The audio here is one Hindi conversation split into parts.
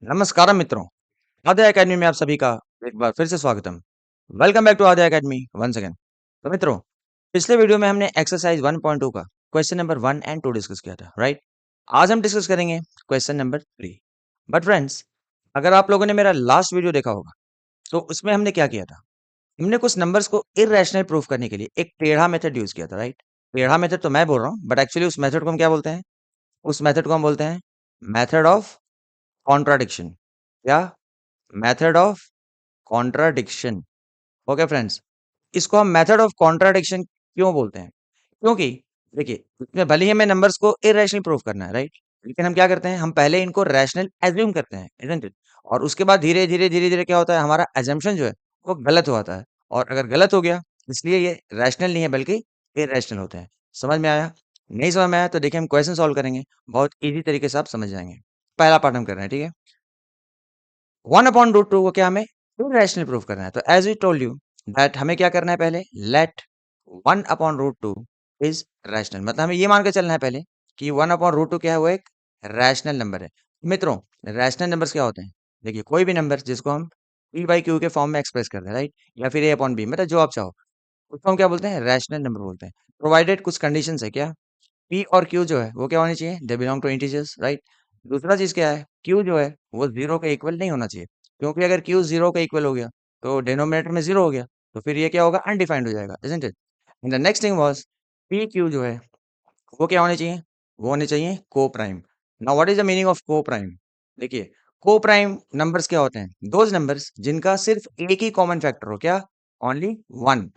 नमस्कारम मित्रों, आद्या एकेडमी में आप सभी का एक बार फिर से स्वागतम। Welcome back to Aadya academy once again. तो मित्रों, पिछले वीडियो में हमने एक्सरसाइज 1.2 का क्वेश्चन नंबर 1 एंड 2 डिस्कस किया था, राइट? आज हम डिस्कस करेंगे क्वेश्चन नंबर 3। बट फ्रेंड्स, अगर आप लोगों ने मेरा लास्ट वीडियो देखा होगा, तो उसमें हमने क्या किया था? हमने कुछ नंबर्स को इर्रेशनल प्रूफ करने के लिए एक टेढ़ा मेथड यूज किया था, राइट? टेढ़ा मेथड तो मैं बोल रहा हूँ, बट एक्चुअली उस मेथड को हम क्या बोलते हैं? उस मेथड को हम बोलते हैं मेथड ऑफ कॉन्ट्राडिक्शन या method of contradiction. Okay friends, इसको हम मेथड ऑफ कॉन्ट्राडिक्शन क्यों बोलते हैं? क्योंकि देखिए, इसमें भले ही हमें नंबर्स को इरेशनल प्रूव करना है, राइट? लेकिन हम क्या करते हैं, हम पहले इनको रैशनल एज्यूम करते हैं, इजंट इट? और उसके बाद धीरे धीरे धीरे धीरे क्या होता है, हमारा एजम्पशन जो है वो गलत हो जाता है। और अगर गलत हो गया, इसलिए ये रैशनल नहीं है बल्कि इरेशनल होते हैं। समझ में आया? नहीं समझ में आया तो देखिए हम क्वेश्चन सॉल्व करेंगे, बहुत इजी तरीके से आप समझ जाएंगे। पहला पार्ट हम कर रहे हैं, ठीक है? 1/√2 को क्या हमें इरेशनल प्रूव करना है। तो as we told you that हमें क्या करना है, पहले लेट 1/√2 इज रैशनल। मतलब हमें ये मान के चलना है पहले कि 1/√2 क्या है, वो एक रैशनल नंबर है। मित्रों, रैशनल नंबर्स क्या होते हैं? देखिए, कोई भी नंबर जिसको हम p बाई क्यू के फॉर्म में एक्सप्रेस करते हैं, राइट? या फिर a अपॉन b, मतलब जो आप चाहो, उसको हम क्या बोलते हैं? रैशनल नंबर बोलते हैं। प्रोवाइडेड कुछ कंडीशंस है क्या? p और q जो है वो क्या होनी चाहिए? They belong to integers, right? दूसरा चीज क्या है, q जो है वो जीरो के इक्वल नहीं होना चाहिए, क्योंकि अगर q जीरो के इक्वल हो गया तो डिनोमिनेटर में जीरो हो गया, तो फिर ये क्या होगा? अनडिफाइंड हो जाएगा, isn't it? And the next thing was P Q जो है वो क्या होने चाहिए? वो होने चाहिए को prime. Now what is the meaning of को प्राइम? देखिए, को प्राइम नंबर्स क्या होते हैं? दोज नंबर्स जिनका सिर्फ एक ही कॉमन फैक्टर हो, क्या? Only one.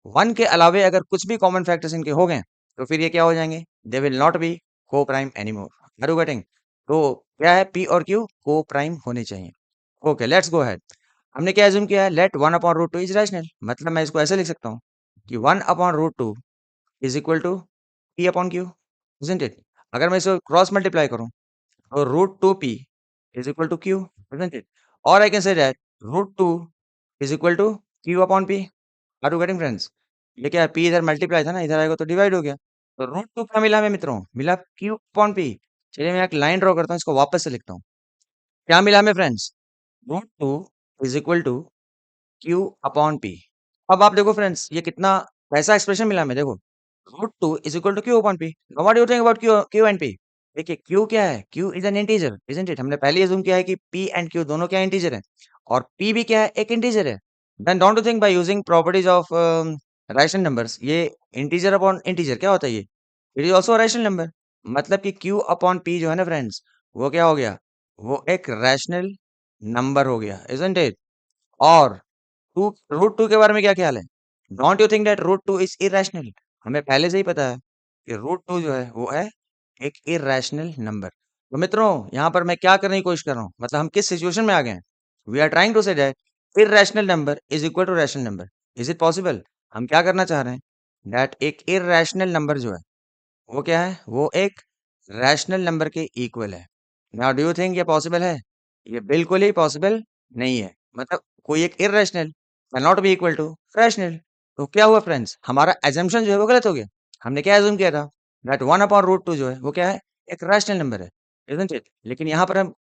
वन के अलावे अगर कुछ भी कॉमन फैक्टर्स इनके हो गए तो फिर ये क्या हो जाएंगे? They will not be coprime anymore. Are you getting? तो क्या है, पी और क्यू को प्राइम होने चाहिए। Okay, let's go ahead. हमने क्या एज्यूम किया है? Let 1/√2 is rational. मतलब मैं इसको ऐसे लिख सकता हूँ कि 1/√2 is equal to P upon Q, isn't it? अगर मैं इसको क्रॉस मल्टीप्लाई करूं तो √2p is equal to Q, isn't it? और I can say that √2 is equal to Q upon p। Are you getting friends? ये क्या है, p इधर मल्टीप्लाई था ना, इधर आएगा तो डिवाइड हो गया। तो √2 क्या मिला हमें मित्रों? मिला क्यू अपॉन p। चलिए मैं एक लाइन ड्रॉ करता हूँ, इसको वापस से लिखता हूँ। क्या मिला हमें friends? √2 is equal to Q upon p। अब आप देखो फ्रेंड्स, ये कितना कैसा एक्सप्रेशन मिला हमें, देखो। √2 is equal to Q upon p। Now what do you think about q and p? देखिए, क्यू क्या है? Q is an integer, isn't it? हमने पहले अज्यूम किया है कि p एंड q दोनों क्या इंटीजर है, और p भी क्या है? एक इंटीजर है। Then don't you think by using properties of rational numbers, ये इंटीजर अपॉन इंटीजर क्या होता है? ये it is also rational number. मतलब कि q अपॉन p जो है ना फ्रेंड्स, वो क्या हो गया? वो एक रैशनल नंबर हो गया, इजंट इट? और टू √2 के बारे में क्या ख्याल है? Don't you think that √2 is irrational? हमें पहले से ही पता है कि √2 जो है वो है एक इरेशनल नंबर। तो मित्रों, यहाँ पर मैं क्या करने की कोशिश कर रहा हूँ, मतलब हम किस सिचुएशन में आ गए हैं? We are trying to say that irrational number is equal to rational number. Is it possible? हम क्या करना चाह रहे हैं? दैट एक इरेशनल नंबर जो है वो क्या है? वो एक रैशनल नंबर के इक्वल है। नाउ डू यू थिंक ये पॉसिबल है? ये बिल्कुल ही पॉसिबल नहीं है। मतलब कोई एक irrational can not be equal to rational. तो क्या हुआ फ्रेंड्स, हमारा एजम्पशन जो है वो गलत हो गया। हमने क्या एज्यूम किया था? दैट 1/√2 जो है वो क्या है? एक रैशनल नंबर है, इजंट इट? लेकिन यहाँ पर हम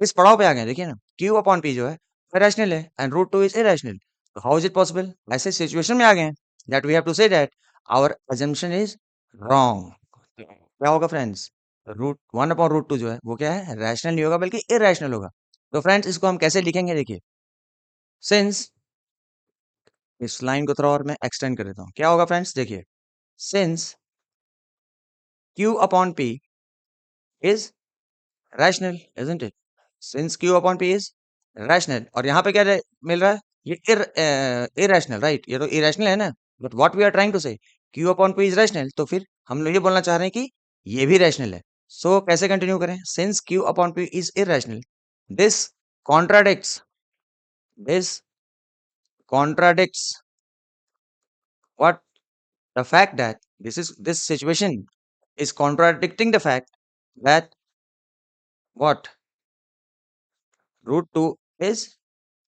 इस पड़ाव पे आ गए, देखिए ना, क्यू अपॉन पी जो है रैशनल है एंड √2 इज इरेशनल। तो हाउ इज इट पॉसिबल? ऐसे सिचुएशन में आ गए हैं that we have to say that our assumption is wrong. क्या होगा फ्रेंड्स? रूट 1/√2 जो है वो क्या है? रैशनल नहीं होगा बल्कि इरेशनल होगा। तो फ्रेंड्स, इसको हम कैसे लिखेंगे? देखिए, सिंस, इस लाइन को थोड़ा और मैं एक्सटेंड कर देता हूँ। क्या होगा फ्रेंड्स? देखिए, since Q upon P is rational, isn't it? Since Q upon P is rational, और यहाँ पे क्या मिल रहा है? ये इरेशनल, राइट? ये तो इरेशनल है ना। But what we are trying to say, Q upon P is rational, तो फिर हम लोग ये बोलना चाह रहे हैं कि ये भी रैशनल है। सो कैसे कंटिन्यू करें? Since Q upon P is irrational, this contradicts this contradicts what? The fact that this situation is contradicting the fact that what? √2 is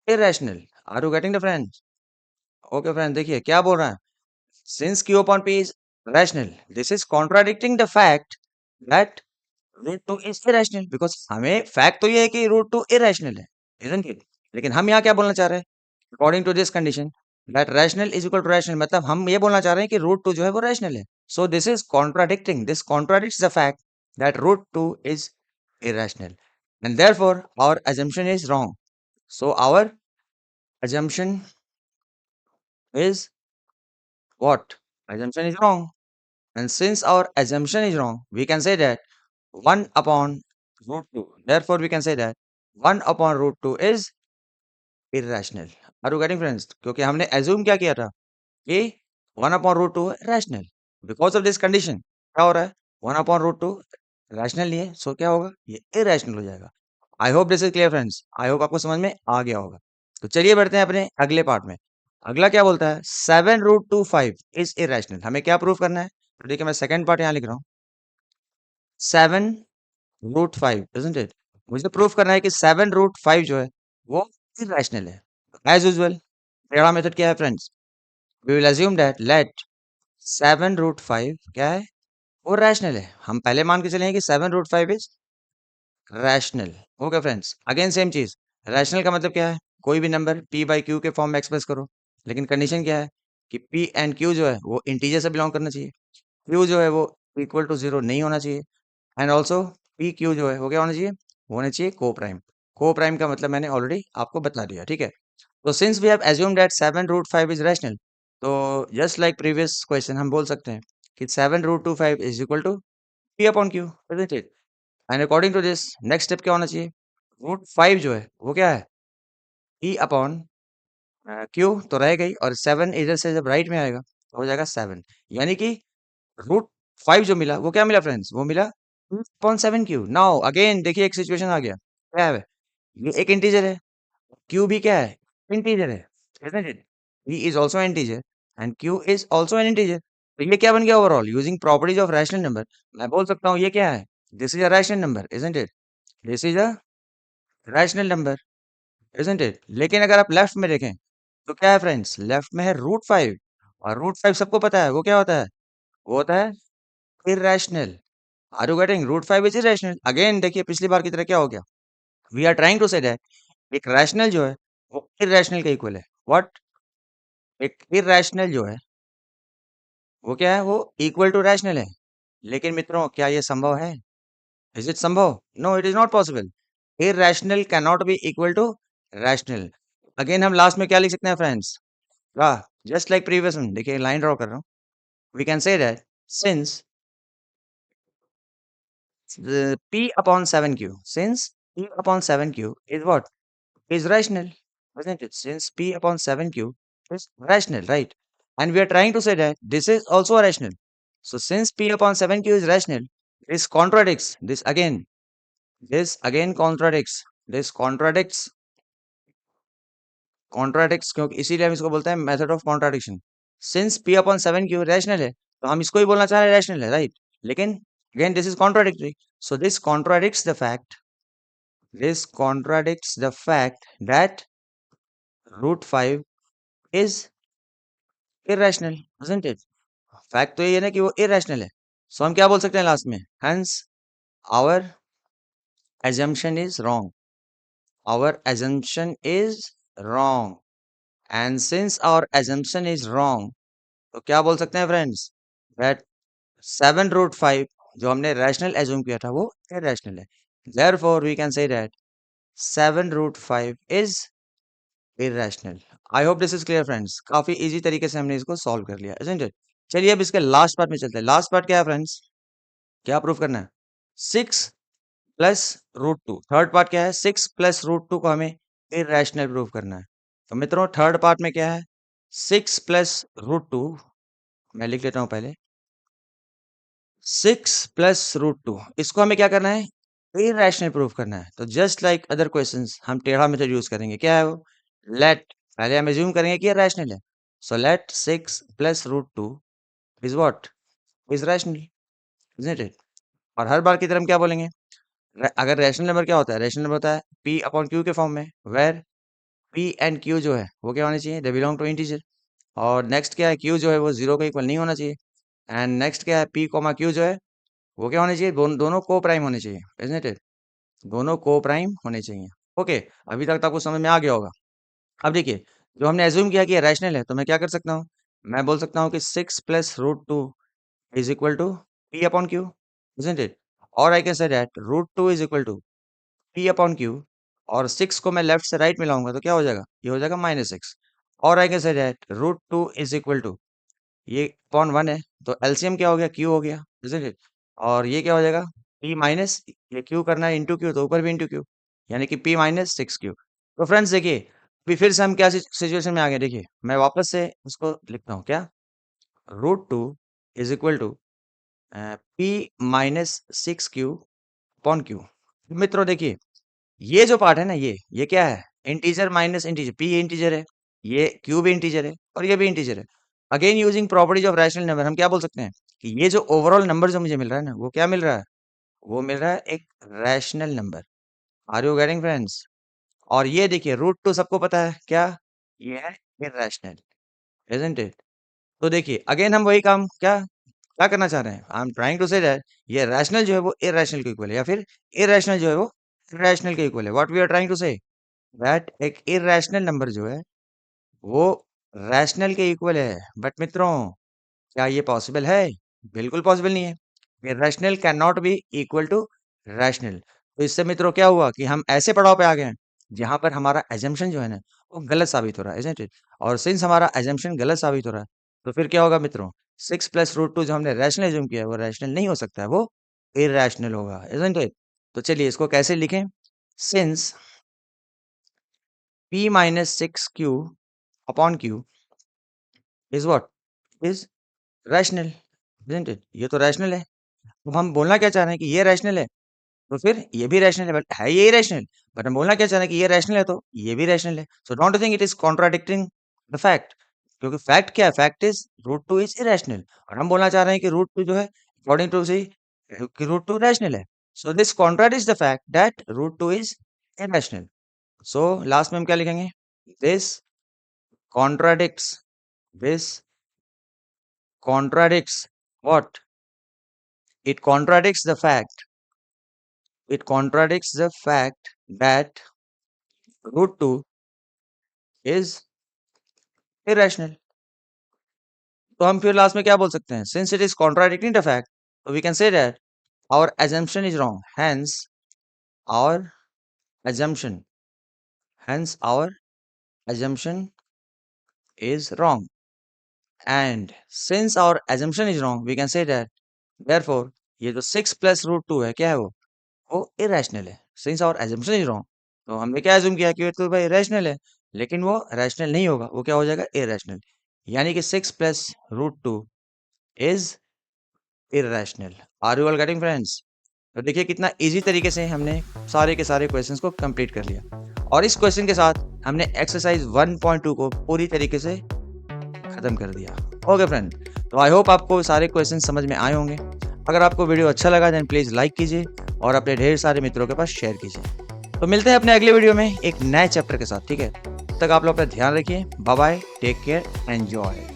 irrational. Are you getting the friends? Okay friends, देखिए क्या बोल रहा है? Since q upon p is rational, this is contradicting the fact that root two is irrational because हमें फैक्ट तो ये है कि रूट टू इरेशनल है, isn't it? लेकिन हम यहाँ क्या बोलना चाह रहे हैं? According to this condition that rational is equal to rational, मतलब हम ये बोलना चाह रहे हैं कि रूट टू जो है वो रैशनल है. So this is contradicting, this contradicts the fact that root two is irrational, and therefore our assumption is wrong. So our assumption is what? Assumption is wrong. And since our assumption is wrong, we can say that 1 upon root 2. Therefore, we can say that 1 upon root 2 is irrational. Are you getting friends? क्योंकि हमने assume क्या किया था कि 1 upon root 2 rational. Because of this condition, क्या हो रहा है? 1 upon root 2 rational नहीं है, so क्या होगा? ये irrational हो जाएगा. I hope this is clear friends. I hope आपको समझ में आ गया होगा. तो चलिए बढ़ते हैं अपने अगले पार्ट में. अगला क्या बोलता है? 7 root 2 5 is irrational. हमें क्या प्रूव करना है? तो देखिए मैं सेकंड पार्ट यहाँ लिख रहा हूँ. 7 रूट 5 isn't it? मुझे प्रूफ करना है कि 7 रूट 5 जो है वो irrational है. एज यूजुअल टेढ़ा मेथड क्या है friends? We will assume that let 7 root 5 क्या है? वो रैशनल है. हम पहले मान के चले हैं कि 7 root 5 is rational. Okay friends, again same चीज. रैशनल का मतलब क्या है? कोई भी नंबर p बाई क्यू के फॉर्म में एक्सप्रेस करो. लेकिन कंडीशन क्या है कि p एंड q जो है वो इंटीजर से बिलोंग करना चाहिए. q जो है वो इक्वल टू 0 नहीं होना चाहिए. एंड ऑल्सो पी क्यू जो है वो क्या होना चाहिए? वो होना चाहिए को प्राइम. को प्राइम का मतलब मैंने ऑलरेडी आपको बता दिया, ठीक है? तो since we have assume that 7 root 5 is rational, तो जस्ट लाइक प्रीवियस क्वेश्चन हम बोल सकते हैं कि 7 root 2 5 is equal to P upon Q, isn't it? And according to this next step क्या होना चाहिए? रूट 5 जो है वो क्या है? पी अपॉन क्यू तो रहेगा ही, और 7 इधर से जब राइट में आएगा तो हो जाएगा 7. यानी कि रूट 5 जो मिला वो क्या मिला फ्रेंड्स? वो मिला 2.7 क्यू. नाउ अगेन देखिए एक सिचुएशन आ गया. क्या है? ये एक इंटीजर है. क्यू भी क्या है? इंटीजर है, isn't it? p is also an integer and q is also an integer. तो ये क्या बन गया? Overall using properties of rational number मैं बोल सकता हूँ ये क्या है? This is a rational number, isn't it? This is a rational number, isn't it? लेकिन अगर आप लेफ्ट में देखें तो क्या है फ्रेंड्स? लेफ्ट में है रूट 5, और रूट 5 सबको पता है वो क्या होता है? वो होता है irrational. Are you getting? Root 5 is irrational. Again देखिए पिछली बार की तरह क्या हो गया? We are trying to say that एक रैशनल जो है वो इरेशनल के इक्वल है. व्हाट? एक इरेशनल जो है वो क्या है? वो इक्वल टू रैशनल है. लेकिन मित्रों क्या ये संभव है? इज इट संभव? No, it is not possible. Irrational can not be equal to rational. अगेन हम लास्ट में क्या लिख सकते हैं फ्रेंड्स? वाह, जस्ट लाइक प्रीवियस वन. देखिए लाइन ड्रॉ कर रहा हूँ. We can say that since p upon 7q, since p upon 7q is what? Is rational, isn't it? Since p upon 7q is rational, right? And we are trying to say that this is also rational. So since p upon 7q is rational, this contradicts this again. This again contradicts. This contradicts क्योंकि इसीलिए हम इसको बोलते हैं method of contradiction. Since p upon 7q rational है तो हम इसको ही बोलना चाह रहे हैं रैशनल है, राइट? लेकिन again this is contradictory. So this contradicts the fact that root 5 is irrational, isn't it? Fact तो ये है ना कि वो irrational है. सो हम क्या बोल सकते हैं लास्ट में? Hence our assumption is wrong. Our assumption is wrong. And since our assumption is wrong, तो क्या बोल सकते हैं फ्रेंड्स? That 7 root 5 जो हमने rational assume किया था वो irrational है. Therefore we can say that 7 root 5 is irrational. I hope this is clear friends. काफी इजी तरीके से हमने इसको सॉल्व कर लिया, isn't it? चलिए अब इसके लास्ट पार्ट में चलते हैं. लास्ट पार्ट क्या है फ्रेंड्स? क्या प्रूफ करना है? 6 प्लस रूट 2. थर्ड पार्ट क्या है? 6 प्लस रूट 2 को हमें इरेशनल प्रूफ करना है. तो मित्रों थर्ड पार्ट में क्या है? 6 प्लस रूट 2. मैं लिख लेता हूं पहले. 6 प्लस रूट 2 इसको हमें क्या करना है? इरेशनल प्रूफ करना है. तो जस्ट लाइक अदर क्वेश्चंस हम टेढ़ा मेथड यूज करेंगे. क्या है वो? लेट, पहले हम एज्यूम करेंगे कि ये रैशनल है. So let 6 plus root 2 is what? Is rational, isn't it? और हर बार की तरह हम क्या बोलेंगे? अगर रैशनल नंबर क्या होता है? रैशनल नंबर होता है p अपॉन q के फॉर्म में, वेर p एंड q जो है वो क्या होना चाहिए? They belong to integer. और नेक्स्ट क्या है? q जो है वो 0 के इक्वल नहीं होना चाहिए. एंड नेक्स्ट क्या है? p, q जो है वो क्या होने चाहिए, दोनों को प्राइम होने चाहिए, इजंट इट? दोनों को प्राइम होने चाहिए। ओके, अभी तक तो आपको समझ में आ गया होगा। अब देखिए, जो हमने एज्यूम किया कि ये रैशनल है, तो मैं क्या कर सकता हूँ, मैं बोल सकता हूँ कि 6 + √2 is equal to P upon Q, isn't it? और I can say that √2 is equal to P upon Q, और 6 को मैं लेफ्ट से राइट में लाऊंगा तो क्या हो जाएगा, ये हो जाएगा -6। और I can say that √2 is equal to, ये अपॉन 1 है तो एलसीएम क्या हो गया, क्यू हो गया, इजंट इट? और ये क्या हो जाएगा, पी माइनस, ये क्यू करना है इंटू क्यू, तो ऊपर भी इंटू क्यू, यानी कि p - 6q। तो फ्रेंड्स देखिए, अभी फिर से हम क्या सिचुएशन में आ गए, देखिए मैं वापस से उसको लिखता हूँ, क्या, √2 is equal to p - 6q upon q. मित्रों देखिए, ये जो पार्ट है ना, ये क्या है, integer minus integer, p integer है, ये q भी इंटीजर है, और ये भी इंटीजर है। Again using properties of rational number, हम क्या बोल सकते हैं कि ये जो ओवरऑल नंबर जो मुझे मिल रहा है ना, वो क्या मिल रहा है, वो मिल रहा है एक rational number. Are you getting friends? और ये देखिए √2 सबको पता है क्या, ये है इररेशनल, इजंट इट? तो देखिए अगेन हम वही काम क्या क्या करना चाह रहे हैं, I am trying to say that ये रैशनल जो है वो इररेशनल के इक्वल है, या फिर इररेशनल जो है वो रैशनल के इक्वल है। What we are trying to say that एक इररेशनल नंबर जो है वो रैशनल के इक्वल है। बट मित्रों, क्या ये पॉसिबल है? बिल्कुल पॉसिबल नहीं है। Rational can not be equal to rational. तो इससे मित्रों क्या हुआ कि हम ऐसे पड़ाव पे आ गए हैं जहां पर हमारा एजम्पशन जो है ना, वो गलत साबित हो रहा है, isn't it? और सिंस हमारा एजम्पशन गलत साबित हो रहा है, तो फिर क्या होगा मित्रों, 6 + √2 जो हमने रैशनल एज्यूम किया है वो रैशनल नहीं हो सकता है, वो इरैशनल होगा, isn't it? तो चलिए इसको कैसे लिखें, since p - 6q upon q is what, is rational, isn't it? ये तो रैशनल है। अब हम बोलना क्या चाह रहे हैं कि ये रैशनल है, तो फिर ये भी रैशनल है, बट है ये इरेशनल। बट हम बोलना क्या चाह रहे हैं कि ये रैशनल है तो ये भी रैशनल है। So don't think it is contradicting the fact, क्योंकि फैक्ट क्या है, फैक्ट इज √2 इज इरेशनल, और हम बोलना चाह रहे हैं कि √2 जो है अकॉर्डिंग टू सी कि √2 रैशनल है। So this contradicts the fact that √2 is irrational. So last में हम क्या लिखेंगे, this contradicts, this contradicts what, it contradicts the fact, it contradicts the fact that √2 is irrational। तो हम फिर लास्ट में क्या बोल सकते हैं, since it is contradicting the fact, तो we can say that our assumption is wrong, our assumption hence our assumption is wrong, and since our assumption is wrong we can say that therefore ये जो 6 + √2 है क्या है वो इरेशनल है, since our assumption is wrong। तो हमने क्या एज्यूम किया कि ये तो भाई रैशनल है, लेकिन वो रैशनल नहीं होगा, वो क्या हो जाएगा, इरेशनल। यानी कि 6 + √2 is irrational. Are you all getting friends? तो देखिए कितना इजी तरीके से हमने सारे के सारे क्वेश्चंस को कंप्लीट कर लिया, और इस क्वेश्चन के साथ हमने एक्सरसाइज 1.2 को पूरी तरीके से खत्म कर दिया। ओके फ्रेंड, तो आई होप आपको सारे क्वेश्चन समझ में आए होंगे। अगर आपको वीडियो अच्छा लगा देन प्लीज़ लाइक कीजिए और अपने ढेर सारे मित्रों के पास शेयर कीजिए। तो मिलते हैं अपने अगले वीडियो में एक नए चैप्टर के साथ, ठीक है? तब तक आप लोग अपना ध्यान रखिए। Bye bye, take care, enjoy.